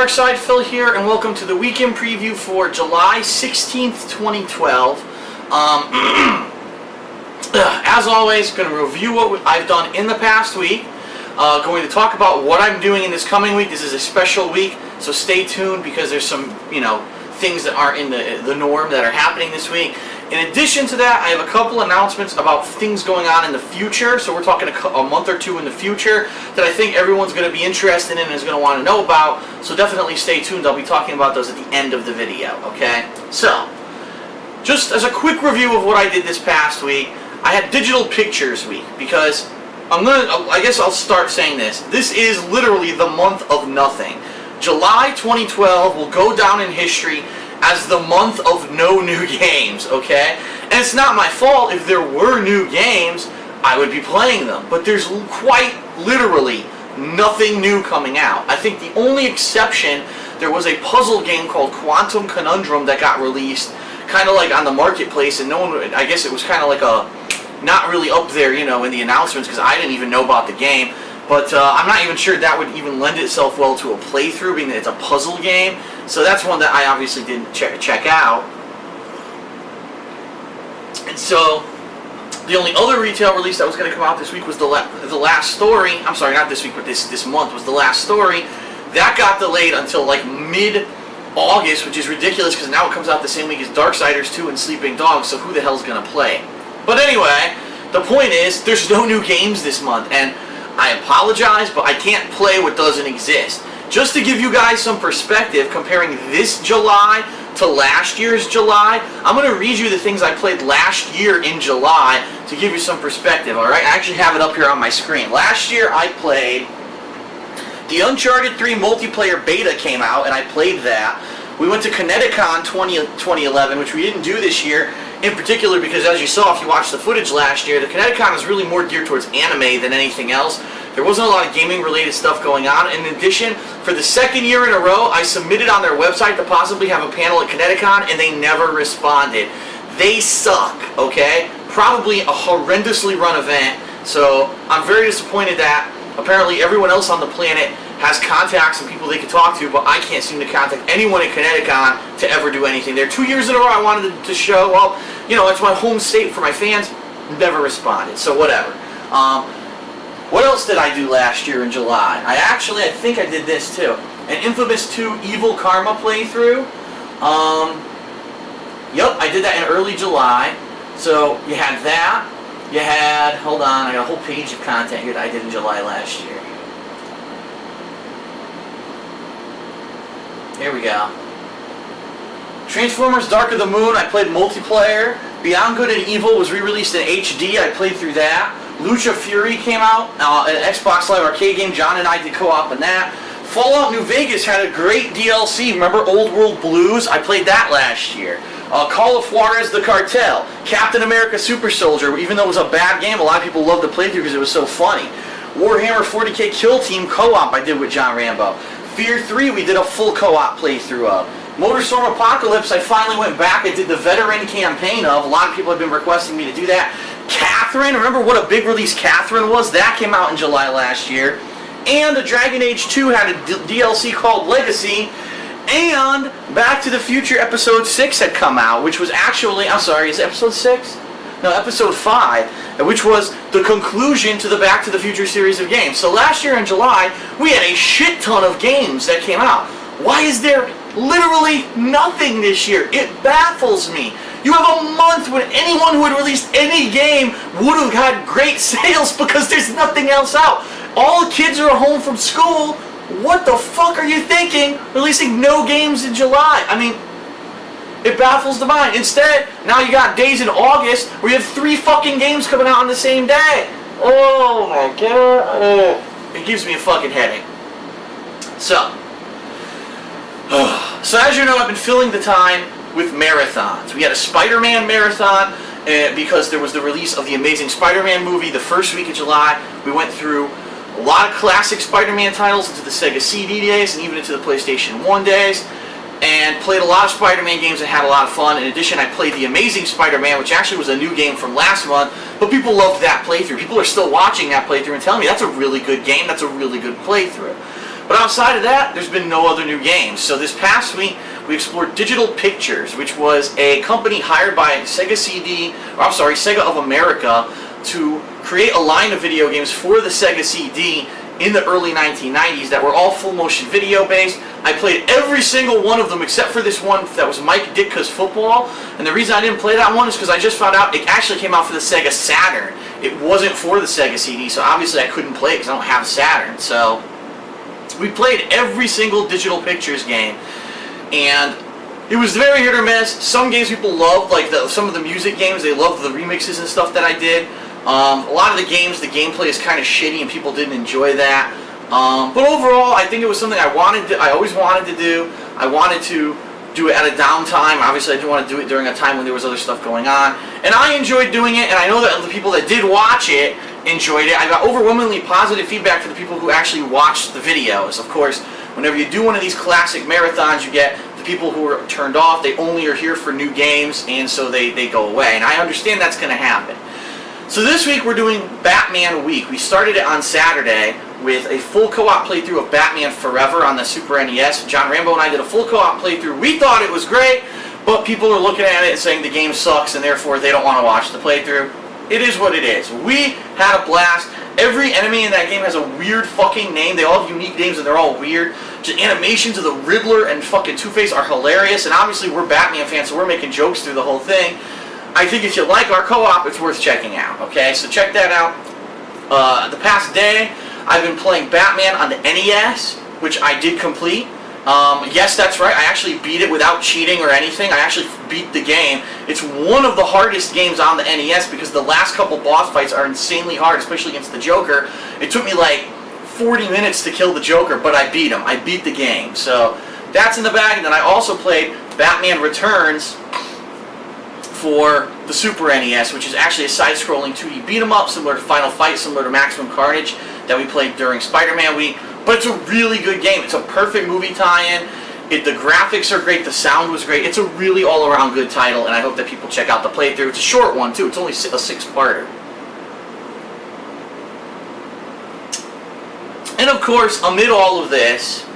Darkside Phil here, and welcome to the weekend preview for July 16th, 2012. As always, going to review what I've done in the past week. Going to talk about what I'm doing in this coming week. This is a special week, so stay tuned because there's some, things that aren't in the norm that are happening this week. In addition to that, I have a couple announcements about things going on in the future. So we're talking a month or two in the future that I think everyone's going to be interested in and is going to want to know about. So definitely stay tuned. I'll be talking about those at the end of the video, okay? So, just as a quick review of what I did this past week, I had Digital Pictures Week because I guess I'll start saying this. This is literally the month of nothing. July 2012 will go down in history as the month of no new games, okay? And it's not my fault. If there were new games, I would be playing them. But there's quite literally nothing new coming out. I think the only exception, there was a puzzle game called Quantum Conundrum that got released kind of like on the marketplace, and no one, I guess it was kind of like not really up there, in the announcements because I didn't even know about the game. But I'm not even sure that would even lend itself well to a playthrough, being that it's a puzzle game. So that's one that I obviously didn't check out. And so the only other retail release that was going to come out this week was the last story. I'm sorry, not this week, but this month was the last story. That got delayed until like mid-August, which is ridiculous because now it comes out the same week as Darksiders 2 and Sleeping Dogs. So who the hell's going to play? But anyway, the point is there's no new games this month, and I apologize, but I can't play what doesn't exist. Just to give you guys some perspective, comparing this July to last year's July, I'm going to read you the things I played last year in July to give you some perspective, alright? I actually have it up here on my screen. Last year I played the Uncharted 3 multiplayer beta came out, and I played that. We went to Kineticon 2011, which we didn't do this year, in particular because, as you saw if you watched the footage last year, the Kineticon is really more geared towards anime than anything else. There wasn't a lot of gaming-related stuff going on. In addition, for the second year in a row, I submitted on their website to possibly have a panel at Kineticon, and they never responded. They suck, okay? Probably a horrendously run event, so I'm very disappointed that apparently everyone else on the planet has contacts and people they can talk to, but I can't seem to contact anyone at Kineticon to ever do anything. There 2 years in a row I wanted to show, well, it's my home state for my fans, never responded, so whatever. What else did I do last year in July? I think I did this too. An Infamous 2 Evil Karma playthrough. Yep, I did that in early July. So you had that. You had, hold on, I got a whole page of content here that I did in July last year. Here we go. Transformers Dark of the Moon, I played multiplayer. Beyond Good and Evil was re-released in HD, I played through that. Lucha Fury came out, an Xbox Live Arcade game. John and I did co-op in that. Fallout New Vegas had a great DLC. Remember Old World Blues? I played that last year. Call of Juarez the Cartel. Captain America Super Soldier, even though it was a bad game, a lot of people loved to play through because it was so funny. Warhammer 40k Kill Team co-op I did with John Rambo. Fear 3 we did a full co-op playthrough of. Motorstorm Apocalypse I finally went back and did the veteran campaign of. A lot of people have been requesting me to do that. Catherine, remember what a big release Catherine was? That came out in July last year. And the Dragon Age 2 had a DLC called Legacy. And Back to the Future Episode 6 had come out, which was actually, I'm sorry, is it Episode 6? No, Episode 5, which was the conclusion to the Back to the Future series of games. So last year in July, we had a shit ton of games that came out. Why is there literally nothing this year? It baffles me. You have a month when anyone who had released any game would have had great sales because there's nothing else out. All the kids are home from school. What the fuck are you thinking? Releasing no games in July. I mean, it baffles the mind. Instead, now you got days in August where you have 3 fucking games coming out on the same day. Oh my god. Oh. It gives me a fucking headache. So as you know, I've been filling the time with marathons. We had a Spider-Man marathon because there was the release of the Amazing Spider-Man movie the first week of July. We went through a lot of classic Spider-Man titles into the Sega CD days and even into the PlayStation 1 days, and played a lot of Spider-Man games and had a lot of fun. In addition, I played the Amazing Spider-Man, which actually was a new game from last month, but people loved that playthrough. People are still watching that playthrough and telling me that's a really good game, that's a really good playthrough. But outside of that, there's been no other new games. So this past week, we explored Digital Pictures, which was a company hired by Sega of America to create a line of video games for the Sega CD in the early 1990s that were all full motion video based. I played every single one of them except for this one that was Mike Ditka's Football. And the reason I didn't play that one is because I just found out it actually came out for the Sega Saturn. It wasn't for the Sega CD, so obviously I couldn't play it because I don't have a Saturn. So we played every single Digital Pictures game, and it was very hit or miss. Some games people loved, like some of the music games, they loved the remixes and stuff that I did. A lot of the games, the gameplay is kind of shitty and people didn't enjoy that. But overall, I think it was something I always wanted to do. I wanted to do it at a downtime. Obviously, I didn't want to do it during a time when there was other stuff going on. And I enjoyed doing it, and I know that the people that did watch it enjoyed it. I got overwhelmingly positive feedback for the people who actually watched the videos. Of course, whenever you do one of these classic marathons, you get the people who are turned off. They only are here for new games, and so they go away. And I understand that's going to happen. So this week we're doing Batman Week. We started it on Saturday with a full co-op playthrough of Batman Forever on the Super NES. John Rambo and I did a full co-op playthrough. We thought it was great, but people are looking at it and saying the game sucks and therefore they don't want to watch the playthrough. It is what it is. We had a blast. Every enemy in that game has a weird fucking name. They all have unique names and they're all weird. Just animations of the Riddler and fucking Two-Face are hilarious, and obviously we're Batman fans, so we're making jokes through the whole thing. I think if you like our co-op, it's worth checking out, okay? So check that out. The past day, I've been playing Batman on the NES, which I did complete. Yes, that's right, I actually beat it without cheating or anything. I actually beat the game. It's one of the hardest games on the NES because the last couple boss fights are insanely hard, especially against the Joker. It took me like 40 minutes to kill the Joker, but I beat him. I beat the game. So that's in the bag. And then I also played Batman Returns for the Super NES, which is actually a side-scrolling 2D beat-em-up, similar to Final Fight, similar to Maximum Carnage that we played during Spider-Man Week. But it's a really good game. It's a perfect movie tie-in. The graphics are great. The sound was great. It's a really all-around good title, and I hope that people check out the playthrough. It's a short one, too. It's only a 6-parter. And, of course, amid all of this,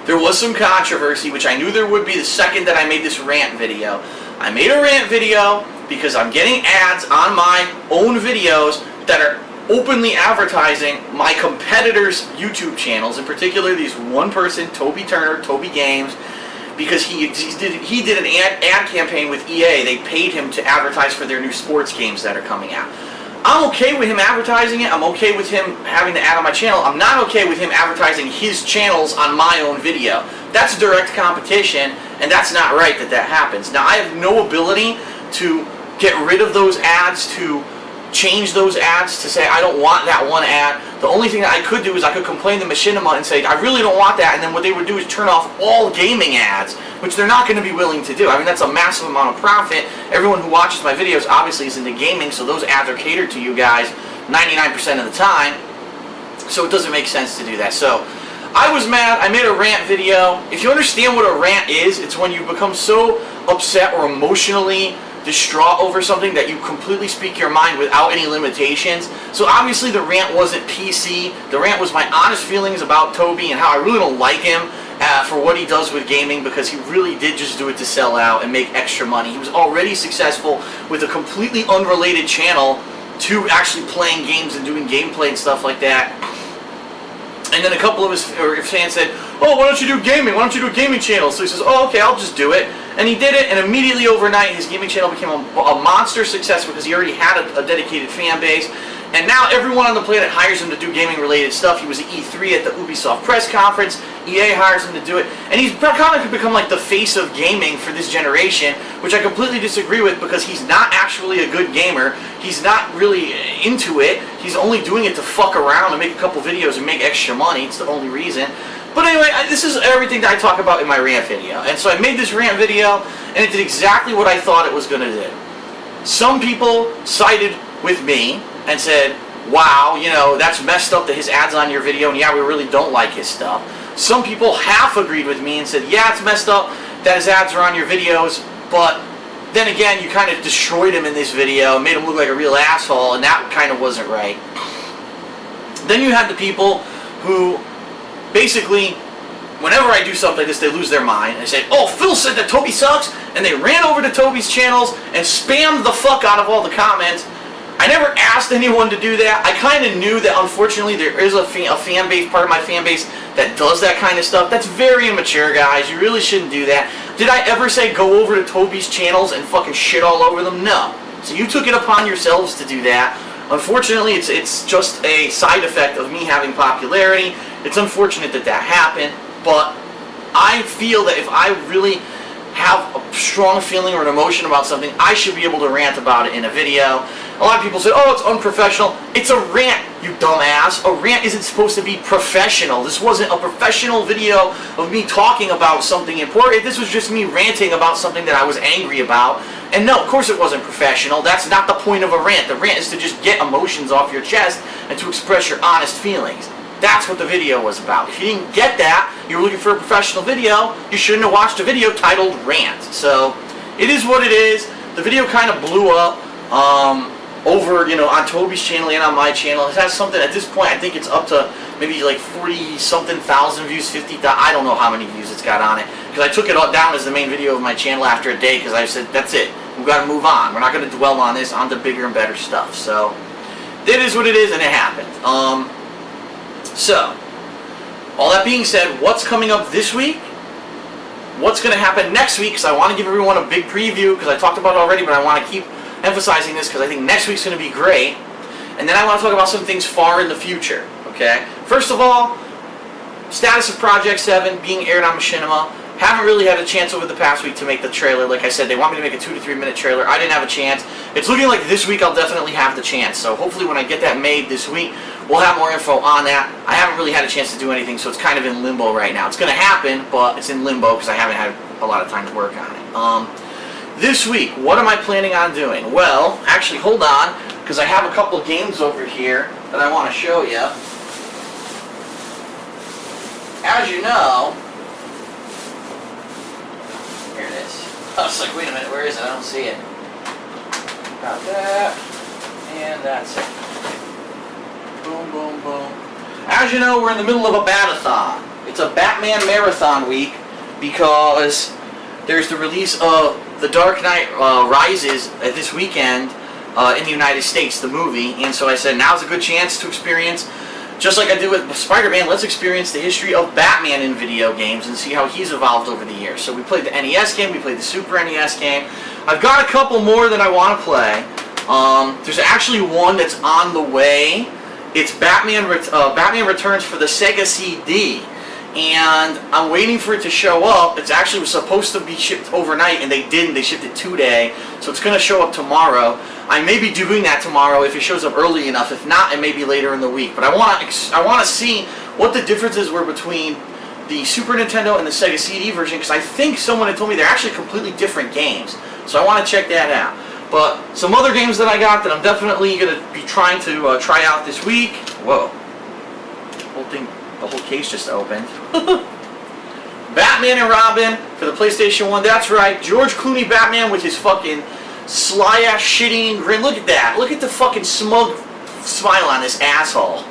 there was some controversy, which I knew there would be the second that I made this rant video. I made a rant video because I'm getting ads on my own videos that are openly advertising my competitors' YouTube channels, in particular these one person, Toby Turner, Toby Games, because he did an ad campaign with EA. They paid him to advertise for their new sports games that are coming out. I'm okay with him advertising it. I'm okay with him having the ad on my channel. I'm not okay with him advertising his channels on my own video. That's direct competition, and that's not right that that happens. Now, I have no ability to get rid of those ads, to change those ads, to say I don't want that one ad. The only thing that I could do is I could complain to Machinima and say I really don't want that, and then what they would do is turn off all gaming ads, which they're not going to be willing to do. I mean, that's a massive amount of profit. Everyone who watches my videos obviously is into gaming, so those ads are catered to you guys 99% of the time, so it doesn't make sense to do that. So I was mad. I made a rant video. If you understand what a rant is, it's when you become so upset or emotionally distraught over something that you completely speak your mind without any limitations. So obviously the rant wasn't PC. The rant was my honest feelings about Toby and how I really don't like him for what he does with gaming, because he really did just do it to sell out and make extra money. He was already successful with a completely unrelated channel to actually playing games and doing gameplay and stuff like that. And then a couple of his fans said, oh, why don't you do gaming? Why don't you do a gaming channel? So he says, oh, okay, I'll just do it. And he did it, and immediately overnight, his gaming channel became a monster success because he already had a dedicated fan base. And now everyone on the planet hires him to do gaming-related stuff. He was at E3 at the Ubisoft press conference. EA hires him to do it. And he's kind of become like the face of gaming for this generation, which I completely disagree with, because he's not actually a good gamer. He's not really into it. He's only doing it to fuck around and make a couple videos and make extra money. It's the only reason. But anyway, this is everything that I talk about in my rant video. And so I made this rant video, and it did exactly what I thought it was going to do. Some people sided with me and said, wow, you know, that's messed up that his ad's on your video, and yeah, we really don't like his stuff. Some people half agreed with me and said, yeah, it's messed up that his ads are on your videos, but then again, you kind of destroyed him in this video, made him look like a real asshole, and that kind of wasn't right. Then you had the people who basically, whenever I do something like this, they lose their mind. And they say, oh, Phil said that Toby sucks, and they ran over to Toby's channels and spammed the fuck out of all the comments. I never asked anyone to do that. I kind of knew that, unfortunately, there is a fan base, part of my fan base, that does that kind of stuff. That's very immature, guys. You really shouldn't do that. Did I ever say go over to Toby's channels and fucking shit all over them? No. So you took it upon yourselves to do that. Unfortunately, it's just a side effect of me having popularity. It's unfortunate that that happened, but I feel that if I really have a strong feeling or an emotion about something, I should be able to rant about it in a video. A lot of people say, oh, it's unprofessional. It's a rant, you dumbass. A rant isn't supposed to be professional. This wasn't a professional video of me talking about something important. This was just me ranting about something that I was angry about. And no, of course it wasn't professional. That's not the point of a rant. The rant is to just get emotions off your chest and to express your honest feelings. That's what the video was about. If you didn't get that, you were looking for a professional video, you shouldn't have watched a video titled Rant. So, it is what it is. The video kind of blew up over, on Toby's channel and on my channel. It has something, at this point, I think it's up to maybe like 40-something thousand views, 50,000, I don't know how many views it's got on it. Because I took it all down as the main video of my channel after a day, because I said, that's it. We've got to move on. We're not going to dwell on this, on to bigger and better stuff. So, it is what it is, and it happened. So, all that being said, what's coming up this week? What's going to happen next week? Because I want to give everyone a big preview, because I talked about it already, but I want to keep emphasizing this because I think next week's going to be great. And then I want to talk about some things far in the future, okay? First of all, status of Project 7 being aired on Machinima. Haven't really had a chance over the past week to make the trailer. Like I said, they want me to make a 2 to 3 minute trailer. I didn't have a chance. It's looking like this week I'll definitely have the chance. So hopefully when I get that made this week, we'll have more info on that. I haven't really had a chance to do anything, so it's kind of in limbo right now. It's going to happen, but it's in limbo because I haven't had a lot of time to work on it. This week, what am I planning on doing? Well, actually, hold on, because I have a couple of games over here that I want to show you. As you know, here it is. I was like, wait a minute, where is it? I don't see it. Got that, and that's it. Boom, boom, boom. As you know, we're in the middle of a Bat-A-Thon. It's a Batman Marathon week because there's the release of The Dark Knight Rises this weekend in the United States, the movie, and so I said now's a good chance to experience, just like I did with Spider-Man, let's experience the history of Batman in video games and see how he's evolved over the years. So we played the NES game, we played the Super NES game. I've got a couple more that I want to play. There's actually one that's on the way. It's Batman Returns for the Sega CD. And I'm waiting for it to show up. It actually was supposed to be shipped overnight, and they didn't. They shipped it today, so it's going to show up tomorrow. I may be doing that tomorrow if it shows up early enough. If not, it may be later in the week. But I want to see what the differences were between the Super Nintendo and the Sega CD version, because I think someone had told me they're actually completely different games. So I want to check that out. But some other games that I got that I'm definitely going to be trying to try out this week. Whoa. The whole case just opened. Batman and Robin for the PlayStation 1. That's right. George Clooney Batman with his fucking sly-ass shitty grin. Look at that. Look at the fucking smug smile on this asshole.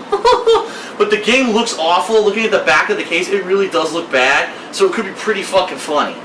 But the game looks awful. Looking at the back of the case, it really does look bad. So it could be pretty fucking funny.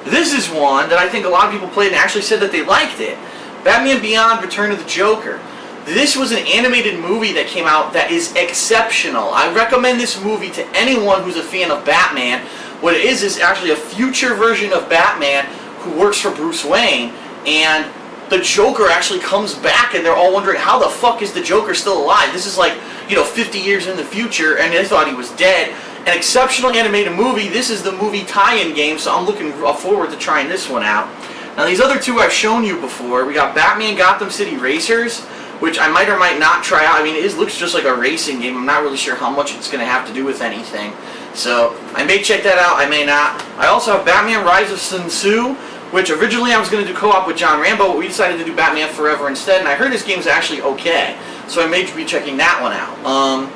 This is one that I think a lot of people played and actually said that they liked it. Batman Beyond: Return of the Joker. This was an animated movie that came out that is exceptional. I recommend this movie to anyone who's a fan of Batman. What it is actually a future version of Batman who works for Bruce Wayne, and the Joker actually comes back, and they're all wondering, how the fuck is the Joker still alive? This is like, 50 years in the future, and they thought he was dead. An exceptional animated movie. This is the movie tie-in game, so I'm looking forward to trying this one out. Now, these other two I've shown you before. We got Batman Gotham City Racers, which I might or might not try out. I mean, it looks just like a racing game. I'm not really sure how much it's going to have to do with anything. So, I may check that out, I may not. I also have Batman Rise of Sun Tzu, which originally I was going to do co-op with John Rambo, but we decided to do Batman Forever instead, and I heard this game's actually okay. So I may be checking that one out.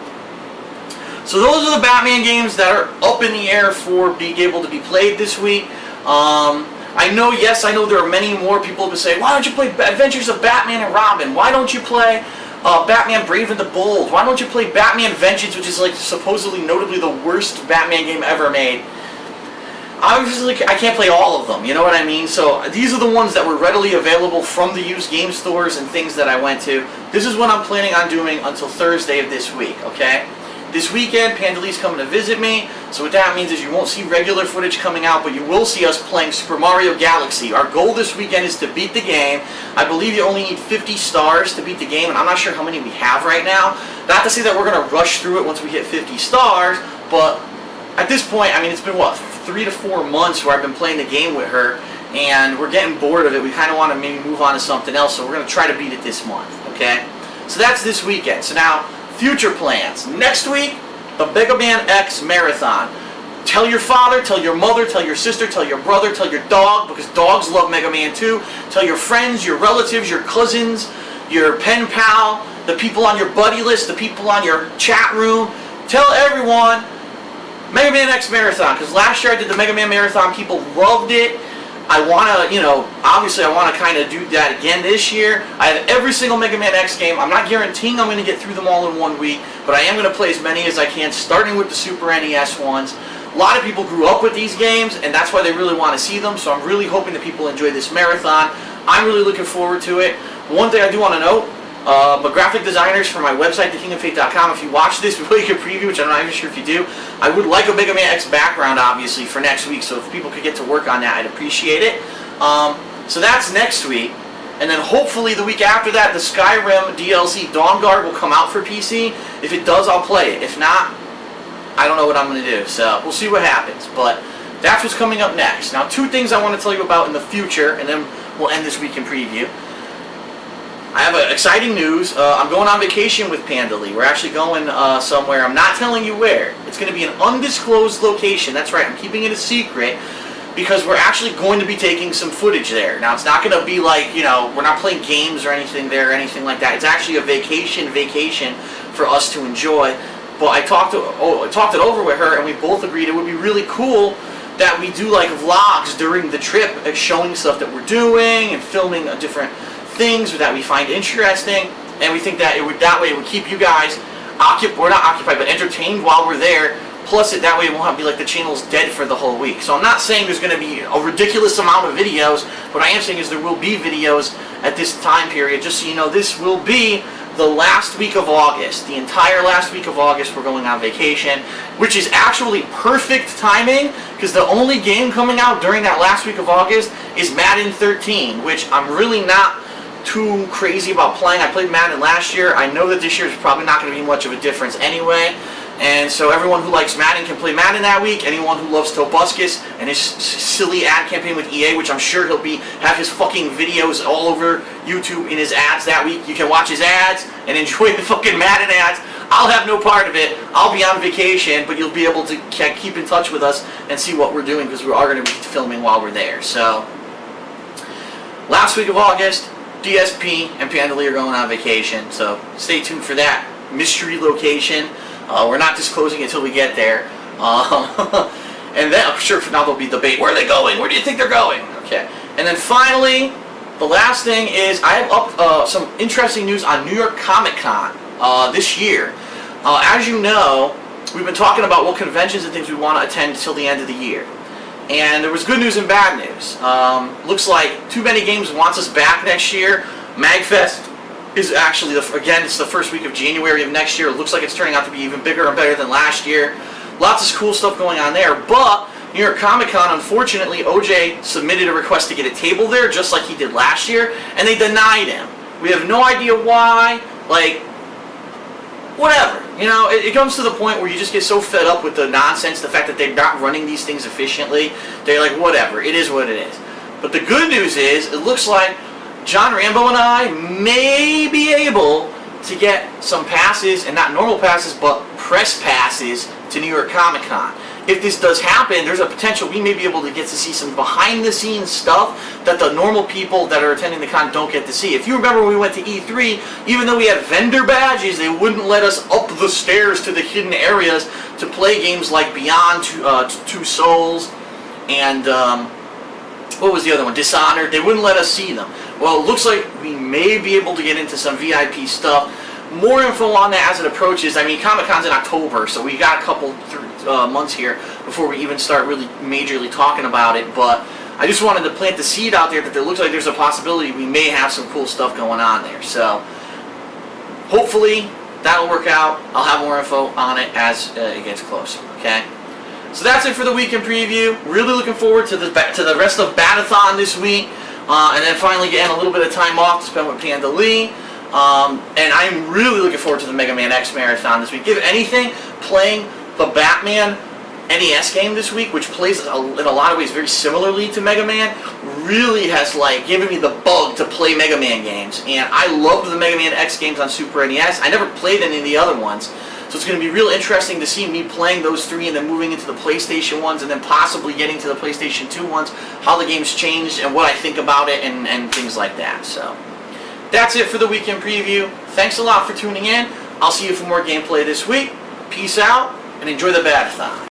So those are the Batman games that are up in the air for being able to be played this week. I know there are many more people who say, why don't you play Adventures of Batman and Robin? Why don't you play Batman Brave and the Bold. Why don't you play Batman Vengeance, which is like supposedly notably the worst Batman game ever made? Obviously, I can't play all of them, you know what I mean? So these are the ones that were readily available from the used game stores and things that I went to. This is what I'm planning on doing until Thursday of this week, okay? This weekend, Pandalee's coming to visit me, so what that means is you won't see regular footage coming out, but you will see us playing Super Mario Galaxy. Our goal this weekend is to beat the game. I believe you only need 50 stars to beat the game, and I'm not sure how many we have right now. Not to say that we're going to rush through it once we hit 50 stars, but at this point, I mean, it's been, what, 3 to 4 months where I've been playing the game with her, and we're getting bored of it. We kind of want to maybe move on to something else, so we're going to try to beat it this month, okay? So that's this weekend. So now, future plans. Next week, the Mega Man X Marathon. Tell your father, tell your mother, tell your sister, tell your brother, tell your dog, because dogs love Mega Man too. Tell your friends, your relatives, your cousins, your pen pal, the people on your buddy list, the people on your chat room. Tell everyone Mega Man X Marathon, because last year I did the Mega Man Marathon, people loved it. I want to, you know, obviously I want to kind of do that again this year. I have every single Mega Man X game. I'm not guaranteeing I'm going to get through them all in 1 week, but I am going to play as many as I can, starting with the Super NES ones. A lot of people grew up with these games, and that's why they really want to see them, so I'm really hoping that people enjoy this marathon. I'm really looking forward to it. One thing I do want to note, my graphic designers for my website, thekingoffaith.com, if you watch this really good preview, which I'm not even sure if you do, I would like a Mega Man X background, obviously, for next week, so if people could get to work on that, I'd appreciate it. So that's next week, and then hopefully the week after that, the Skyrim DLC Dawn Guard will come out for PC. If it does, I'll play it. If not, I don't know what I'm going to do, so we'll see what happens, but that's what's coming up next. Now, 2 things I want to tell you about in the future, and then we'll end this week in preview. I have exciting news. I'm going on vacation with Pandalee. We're actually going somewhere. I'm not telling you where. It's going to be an undisclosed location. That's right. I'm keeping it a secret because we're actually going to be taking some footage there. Now, it's not going to be like, you know, we're not playing games or anything there or anything like that. It's actually a vacation for us to enjoy. But I talked it over with her, and we both agreed it would be really cool that we do like vlogs during the trip, showing stuff that we're doing and filming different things that we find interesting, and we think that it would keep you guys entertained while we're there. Plus, that way it won't be like the channel's dead for the whole week. So I'm not saying there's going to be a ridiculous amount of videos. What I am saying is there will be videos at this time period. Just so you know, this will be the last week of August. The entire last week of August we're going on vacation, which is actually perfect timing because the only game coming out during that last week of August is Madden 13, which I'm really not too crazy about playing. I played Madden last year. I know that this year is probably not going to be much of a difference anyway. And so everyone who likes Madden can play Madden that week. Anyone who loves Tobuscus and his silly ad campaign with EA, which I'm sure he'll have his fucking videos all over YouTube in his ads that week. You can watch his ads and enjoy the fucking Madden ads. I'll have no part of it. I'll be on vacation, but you'll be able to keep in touch with us and see what we're doing because we are going to be filming while we're there. So, last week of August, DSP and Pandalee are going on vacation. So, stay tuned for that mystery location. We're not disclosing it until we get there. And then, I'm sure for now there'll be debate. Where are they going? Where do you think they're going? Okay. And then finally, the last thing is I have up some interesting news on New York Comic Con this year. As you know, we've been talking about what conventions and things we want to attend until the end of the year. And there was good news and bad news. Looks like Too Many Games wants us back next year. MagFest is actually, again, it's the first week of January of next year. It looks like it's turning out to be even bigger and better than last year. Lots of cool stuff going on there. But New York Comic Con, unfortunately, OJ submitted a request to get a table there, just like he did last year, and they denied him. We have no idea why. Like, whatever. You know, it comes to the point where you just get so fed up with the nonsense, the fact that they're not running these things efficiently. They're like, whatever. It is what it is. But the good news is, it looks like John Rambo and I may be able to get some passes, and not normal passes, but press passes to New York Comic Con. If this does happen, there's a potential we may be able to get to see some behind-the-scenes stuff that the normal people that are attending the con don't get to see. If you remember when we went to E3, even though we had vendor badges, they wouldn't let us up the stairs to the hidden areas to play games like Beyond Two Souls and what was the other one? Dishonored. They wouldn't let us see them. Well, it looks like we may be able to get into some VIP stuff. more info on that as it approaches. I mean, Comic-Con's in October, so we got a couple months here before we even start really majorly talking about it, but I just wanted to plant the seed out there that there looks like there's a possibility we may have some cool stuff going on there. So hopefully that'll work out. I'll have more info on it as it gets closer, okay? So that's it for the weekend preview. Really looking forward to the rest of Bat-A-Thon this week, and then finally getting a little bit of time off to spend with Panda Lee. And I'm really looking forward to the Mega Man X Marathon this week. If anything, playing the Batman NES game this week, which plays in a lot of ways very similarly to Mega Man, really has like given me the bug to play Mega Man games. And I loved the Mega Man X games on Super NES. I never played any of the other ones, so it's going to be real interesting to see me playing those three and then moving into the PlayStation ones and then possibly getting to the PlayStation 2 ones, how the game's changed and what I think about it and things like that. So that's it for the weekend preview. Thanks a lot for tuning in. I'll see you for more gameplay this week. Peace out and enjoy the Bat-A-Thon.